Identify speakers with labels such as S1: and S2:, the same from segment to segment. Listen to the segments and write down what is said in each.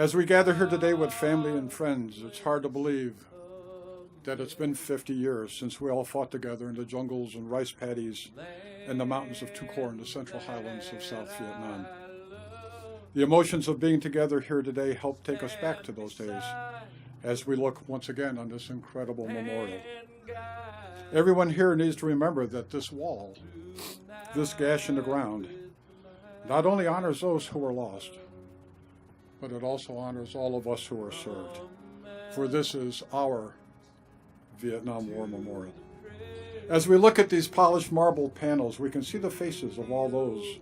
S1: As we gather here today with family and friends, it's hard to believe that it's been 50 years since we all fought together in the jungles and rice paddies and the mountains of Tukor in the central highlands of South Vietnam. The emotions of being together here today help take us back to those days as we look once again on this incredible memorial. Everyone here needs to remember that this wall, this gash in the ground, not only honors those who were lost, but it also honors all of us who are served. For this is our Vietnam War Memorial. As we look at these polished marble panels, we can see the faces of all those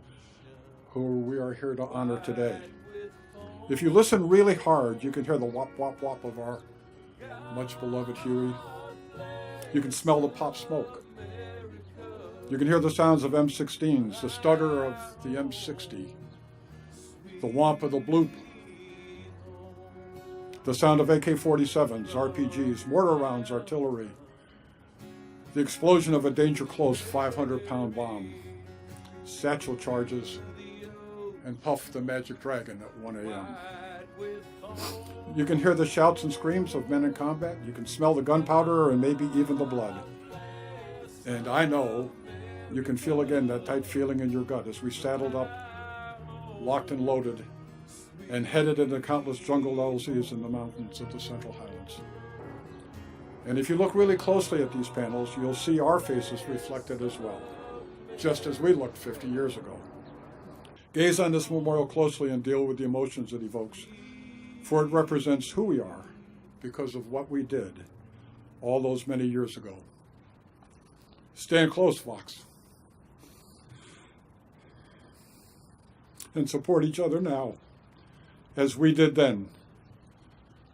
S1: who we are here to honor today. If you listen really hard, you can hear the whop, whop, whop of our much beloved Huey. You can smell the pop smoke. You can hear the sounds of M16s, the stutter of the M60, the whomp of the bloop, the sound of AK-47s, RPGs, mortar rounds, artillery, the explosion of a danger-close 500-pound bomb, satchel charges, and Puff the Magic Dragon at 1 a.m. You can hear the shouts and screams of men in combat. You can smell the gunpowder and maybe even the blood. And I know you can feel again that tight feeling in your gut as we saddled up, locked and loaded, and headed into countless jungle LZs in the mountains of the Central Highlands. And if you look really closely at these panels, you'll see our faces reflected as well, just as we looked 50 years ago. Gaze on this memorial closely and deal with the emotions it evokes, for it represents who we are because of what we did all those many years ago. Stand close, Fox, and support each other now, as we did then.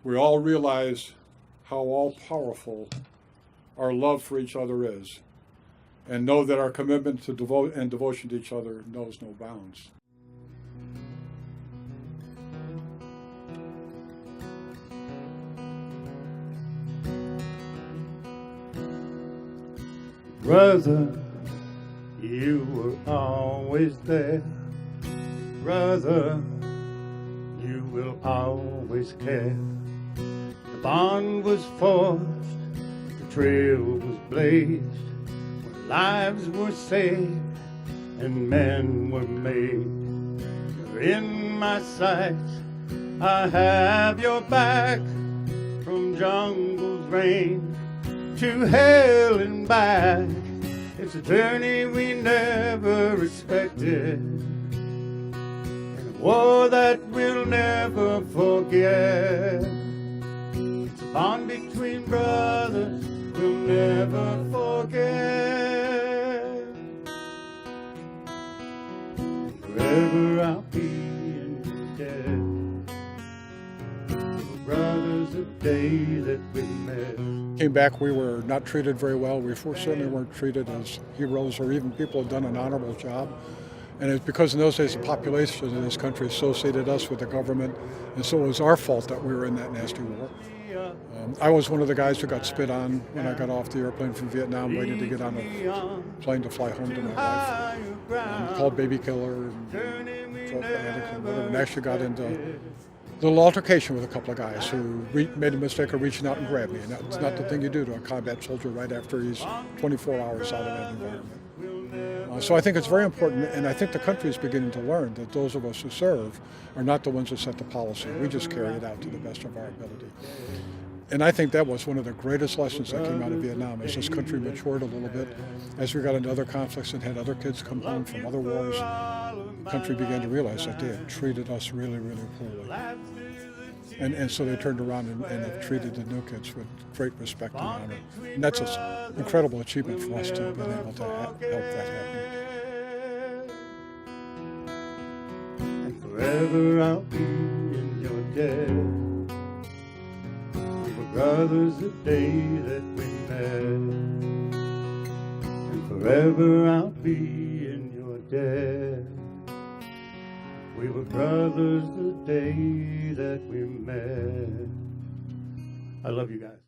S1: We all realize how all-powerful our love for each other is, and know that our commitment to devotion to each other knows no bounds.
S2: Brother, you were always there. Brother, you will always care. The bond was forged, the trail was blazed, where lives were saved and men were made. You're in my sights, I have your back, from jungle's rain to hell and back. It's a journey we never expected, and a war that we'll never forget. It's a bond between brothers we'll never forget. Forever I'll be in your debt. We're brothers the day that we met.
S1: Came back, we were not treated very well. We certainly weren't treated as heroes or even people who had done an honorable job. And it's because in those days the population in this country associated us with the government, and so it was our fault that we were in that nasty war. I was one of the guys who got spit on when I got off the airplane from Vietnam, waiting to get on a plane to fly home to my wife. Called baby killer and drug addict and whatever, and actually got into a little altercation with a couple of guys who made a mistake of reaching out and grabbed me. And that's not the thing you do to a combat soldier right after he's 24 hours out of that environment. So I think it's very important, and I think the country is beginning to learn that those of us who serve are not the ones who set the policy. We just carry it out to the best of our ability. And I think that was one of the greatest lessons that came out of Vietnam, as this country matured a little bit. As we got into other conflicts and had other kids come home from other wars, the country began to realize that they had treated us really, really poorly. And so they turned around and have treated the new kids with great respect and honor. And that's an incredible achievement for us to have been able to help that happen.
S2: And forever I'll be in your debt. We were brothers the day that we met. And forever I'll be in your debt. We were brothers the day that we met. I love you guys.